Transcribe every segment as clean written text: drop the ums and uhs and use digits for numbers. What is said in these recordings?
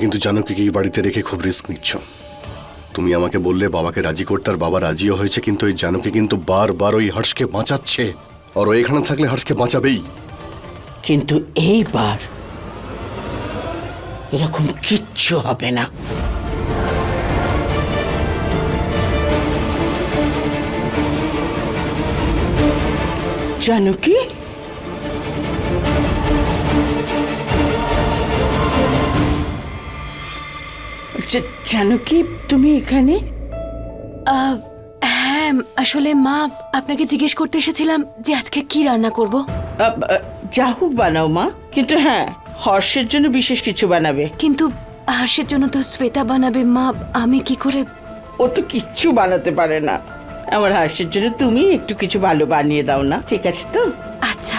কিন্তু জানকীকে এই বাড়িতে রেখে খুব রিস্ক নিচ্ছ। তুমি আমাকে বললে বাবাকে রাজি করতে, আর বাবা রাজিও হয়েছে, কিন্তু এই জানকী কিন্তু বারবার ওই হর্ষকে বাঁচাচ্ছে, আর ও এখানে থাকলে হর্ষকে বাঁচাবেই। কিন্তু এইবার এরকম কিচ্ছু হবে না। জানকী, জানকী তুমি এখানে? হ্যাঁ, আসলে মা আপনাকে জিজ্ঞেস করতে এসেছিলাম যে আজকে কি রান্না করব। যা হোক বানাও মা, কিন্তু হ্যাঁ হর্ষের জন্য বিশেষ কিছু বানাবে। কিন্তু হর্ষের জন্য তো শ্বেতা বানাবে মা, আমি কি করে? ও তো কিচ্ছু বানাতে পারে না। আমার হর্ষের জন্য তুমি একটু কিছু ভালো বানিয়ে দাও না, ঠিক আছে তো? আচ্ছা।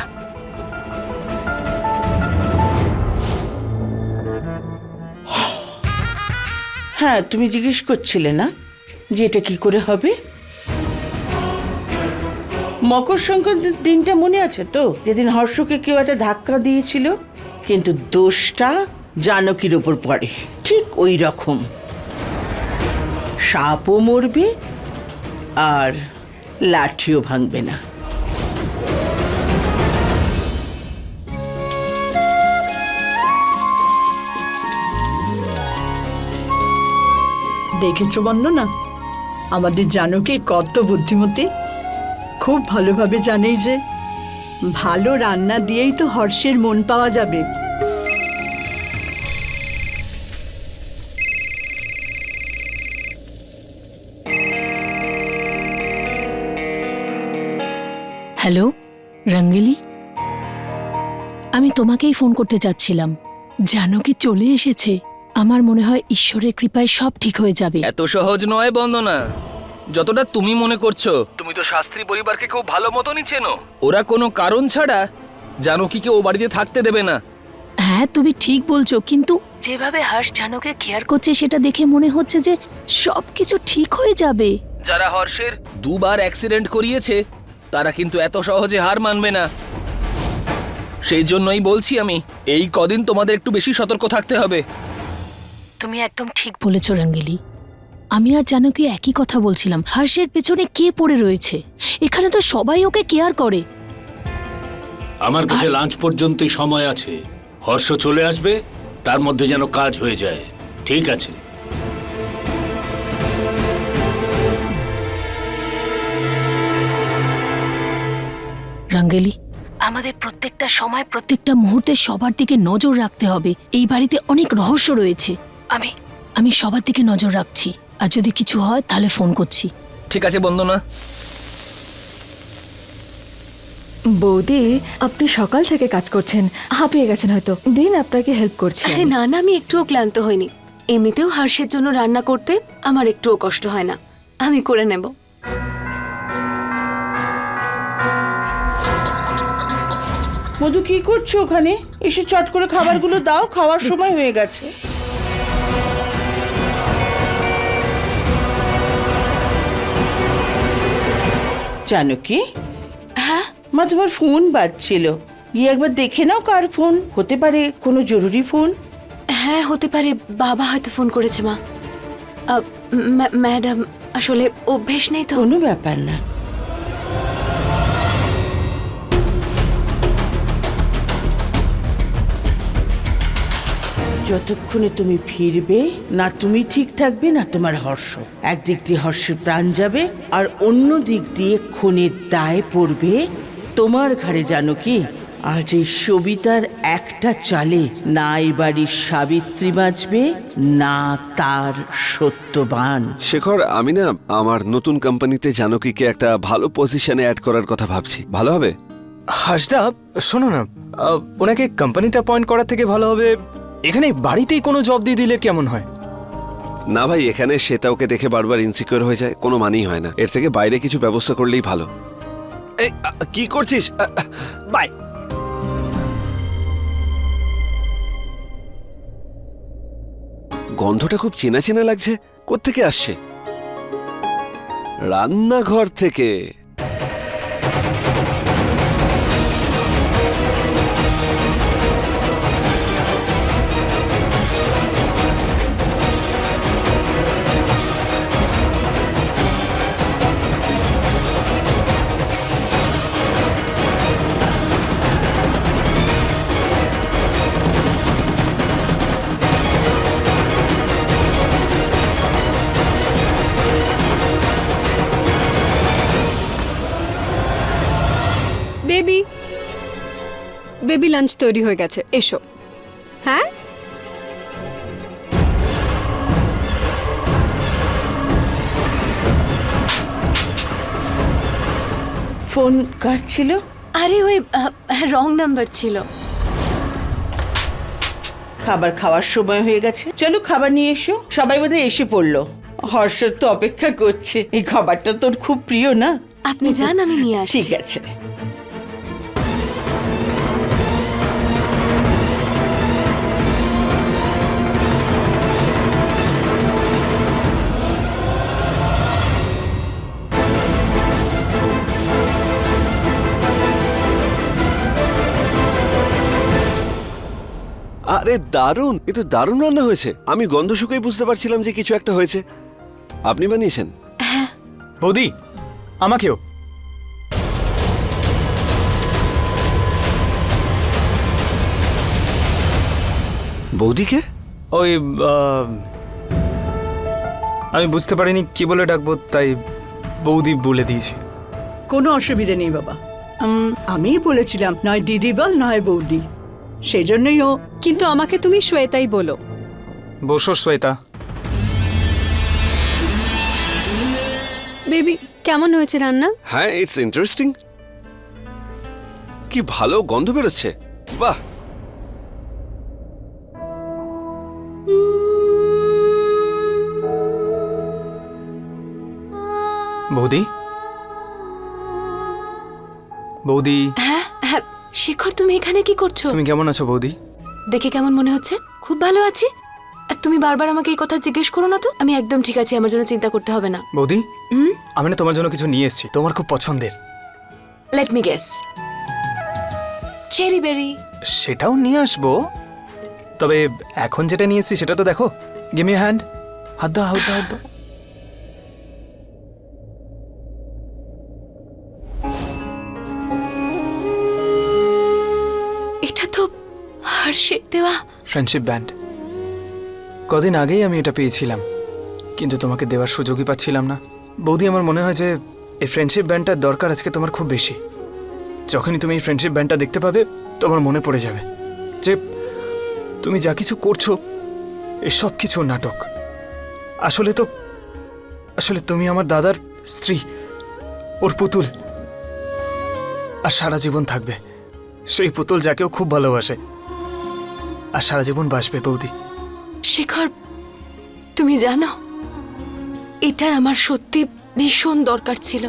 হ্যাঁ, তুমি জিজ্ঞেস করছিলে না যে এটা কি করে হবে? মকর সংক্রান্তির দিনটা মনে আছে তো, যেদিন হর্ষকে কেউ একটা ধাক্কা দিয়েছিল, কিন্তু দোষটা জানকীর উপর পড়ে। ঠিক ওই রকম সাপও মরবে আর লাঠিও ভাঙবে না। দেখেছো বন্দনা, আমাদের জানকী কত বুদ্ধিমতী। খুব ভালোভাবে জানেই যে ভালো রান্না দিয়েই তো হর্ষের মন পাওয়া যাবে। হ্যালো রঙ্গিলি, আমি তোমাকেই ফোন করতে চাচ্ছিলাম। জানকী চলে এসেছে। আমার মনে হয় ঈশ্বরের কৃপায় সব ঠিক হয়ে যাবে। এত সহজ নয় বন্দনা, যতটা তুমি মনে করছো। তুমি তো শাস্ত্রী পরিবারকে খুব ভালো মতনই চেনো। ওরা কোনো কারণ ছাড়া জানকীকে ও বাড়িতে থাকতে দেবে না। হ্যাঁ তুমি ঠিক বলছো, কিন্তু যেভাবে হর্ষ জানকীকে কেয়ার করছে সেটা দেখে মনে হচ্ছে যে সবকিছু ঠিক হয়ে যাবে। যারা হর্ষের দুবার অ্যাক্সিডেন্ট করিয়েছে তারা কিন্তু এত সহজে হার মানবে না। সেই জন্যই বলছি আমি, এই কদিন তোমাদের একটু বেশি সতর্ক থাকতে হবে। তুমি একদম ঠিক বলেছো রঙ্গিলি। আমি আর জানকী একই কথা বলছিলাম। হর্ষের পেছনে কে পড়ে রয়েছে? এখানে তো সবাই ওকে কেয়ার করে। আমার কাছে লাঞ্চ পর্যন্তই সময় আছে। হর্ষ চলে আসবে, তার মধ্যে যেন কাজ হয়ে যায়। ঠিক আছে? রঙ্গেলি, আমাদের প্রত্যেকটা সময় প্রত্যেকটা মুহূর্তে সবার দিকে নজর রাখতে হবে। এই বাড়িতে অনেক রহস্য রয়েছে। আমি সবার দিকে নজর রাখছি, আর যদি কিছু হয় তাহলে ফোন করছি। ঠিক আছে বন্দনা। বৌদি, আপনি সকাল থেকে কাজ করছেন, হাঁপিয়ে গেছেন হয়তো, দিন আপনাকে হেল্প করছি। আরে না না, আমি একটুও ক্লান্ত হইনি। এমনিতেও হর্ষের জন্য রান্না করতে আমার একটুও কষ্ট হয় না, আমি করে নেব। মধু, কি করছো ওখানে? এসে চট করে খাবারগুলো দাও, খাওয়ার সময় হয়ে গেছে। জানকী, হ্যাঁ মা তোমার ফোন বাজছিল, গিয়ে একবার দেখে নাও কার ফোন। হতে পারে কোনো জরুরি ফোন। হ্যাঁ হতে পারে, বাবা হয়তো ফোন করেছে মা। ম্যাডাম, আসলে অভ্যেস নেই তো। কোনো ব্যাপার না। যতক্ষণে তুমি ফিরবে না, তুমি ঠিক থাকবে না তোমার হর্ষ। একদিক দিয়ে হর্ষের প্রাণ যাবে, আর অন্য দিক দিয়ে খুনের দায় পড়বে তোমার ঘাড়ে। জানো কি, আজ এই সবিতার একটা চালে না এই বাড়ির সাবিত্রী বাঁচবে, না তার সত্যবান। শেখর, আমি না আমার নতুন কোম্পানিতে জানকীকে একটা ভালো পজিশনে অ্যাড করার কথা ভাবছি। ভালো হবে? হাসদা, শোনো না, ওনাকে কোম্পানিতে অ্যাপয়েন্ট করার থেকে ভালো হবে এখানে বাড়িতেই কোনো জব দিয়ে দিলে কেমন হয়? না ভাই, এখানে শ্বেতা ওকে দেখে বারবার ইনসিকিউর হয়ে যায়, কোনো মানেই হয় না। এর থেকে বাইরে কিছু ব্যবস্থা করলেই ভালো। এই কি করছিস? বাই। গন্ধটা খুব চেনা চেনা লাগছে। কোত্থেকে আসছে? রান্নাঘর থেকে। বেবি লাঞ্চ তৈরি হয়ে গেছে, এসো। হ্যাঁ, ফোন কার ছিল? আরে ওই রং নাম্বার ছিল। খাবার খাওয়ার সময় হয়ে গেছে, চলো খাবার নিয়ে এসো। সবাই বোধহয় এসে পড়লো। হর্ষর তো অপেক্ষা করছে, এই খাবারটা তোর খুব প্রিয় না? আপনি যান, আমি নিয়ে আসছি। ঠিক আছে। আরে দারুণ, এ তো দারুণ রান্না হয়েছে। আমি গন্ধ শুকেই বুঝতে পারছিলাম যে কিছু একটা হয়েছে। আপনি বানিয়েছেন? বৌদি, আমাকেও। বৌদিকে? ওই আমি বুঝতে পারিনি কি বলে ডাকবো, তাই বৌদি বলে দিয়েছি। কোনো অসুবিধে নেই বাবা। আমিই বলেছিলাম নয় দিদি বল নয় বৌদি, সেই জন্যই ও। কিন্তু আমাকে তুমি শ্বেতাই বলো। বসো শ্বেতা। বেবি, কেমন হয়েছে রান্না? হ্যাঁ, ইটস ইন্টারেস্টিং। কি ভালো গন্ধ বেরোচ্ছে, বাহ। বৌদি, বৌদি, হ্যাঁ হ্যাঁ, শেখর তুমি এখানে কি করছো? তুমি কেমন আছো বৌদি? দেখে কেমন মনে হচ্ছে? খুব ভালো আছি। আর তুমি বারবার আমাকে এই কথা জিজ্ঞেস করো না তো। আমি একদম ঠিক আছি, আমার জন্য চিন্তা করতে হবে না। বৌদি, আমি না তোমার জন্য কিছু নিয়ে এসেছি, তোমার খুব পছন্দের। Let me guess, cherry berry. সেটাও নিয়ে আসবো, তবে এখন যেটা নিয়ে এসেছি সেটা তো দেখো। Give me hand. হাত দাও, হাত দাও, হাত দাও। এটা তো হর্ষের দেওয়া ফ্রেন্ডশিপ ব্যান্ড। কদিন আগেই আমি এটা পেয়েছিলাম, কিন্তু তোমাকে দেওয়ার সুযোগই পাচ্ছিলাম না। বৌদি, আমার মনে হয় যে এই ফ্রেন্ডশিপ ব্যান্ডটার দরকার আজকে তোমার খুব বেশি। যখনই তুমি এই ফ্রেন্ডশিপ ব্যান্ডটা দেখতে পাবে, তোমার মনে পড়ে যাবে যে তুমি যা কিছু করছো এসব কিছু নাটক। আসলে তুমি আমার দাদার স্ত্রী, ওর পুতুল। আর সারা জীবন থাকবে সেই পুতুল, যাকেও খুব ভালোবাসে, আর সারা জীবন বাসবে বৌদি। শেখর, তুমি জানো এটার আমার সত্যি ভীষণ দরকার ছিল।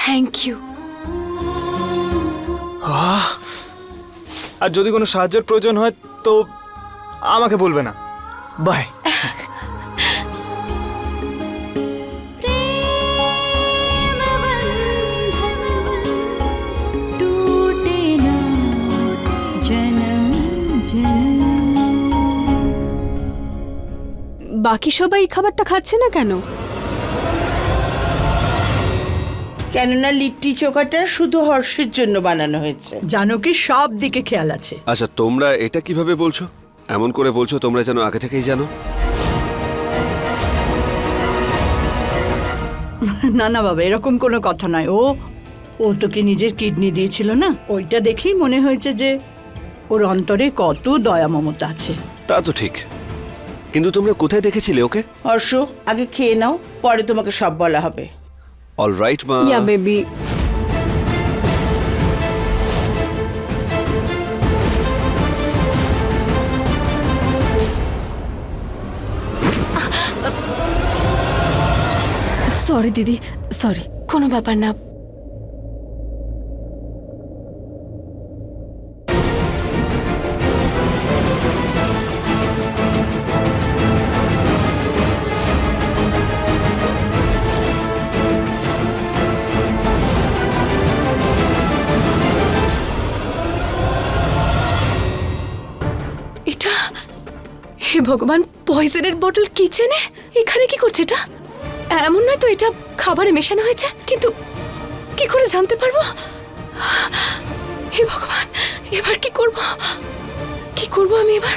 Thank you. আর যদি কোনো সাহায্যের প্রয়োজন হয় তো আমাকে বলবে না। বাই। বাকি সবাই এই খাবারটা খাচ্ছে না কেন? কেননা লিট্টি চোখাটা শুধু হর্ষের জন্য বানানো হয়েছে। জানকীর সব দিকে খেয়াল আছে। আচ্ছা, তোমরা এটা কিভাবে বলছো? এমন করে বলছো তোমরা যেন আগে থেকেই জানো। না না বাবা, এরকম কোনো কথা নয়। ও তোকে নিজের কিডনি দিয়েছিল না, ওইটা দেখেই মনে হয়েছে যে ওর অন্তরে কত দয়া মমতা আছে। তা তো ঠিক, কিন্তু তোমরা কোথায় দেখেছিলে ওকে? হর্ষ, আগে খেয়ে নাও, পরে তোমাকে সব বলা হবে। অল রাইট মা। Yeah baby. সরি দিদি, সরি। কোনো ব্যাপার না। এটা, হে ভগবান, পয়জনের বোতল কিচেনে? এখানে কি করছে এটা? এমন নয় তো এটা খাবারে মেশানো হয়েছে? কিন্তু কি করে জানতে পারবো? হে ভগবান, এবার কি করব? কি করব আমি এবার?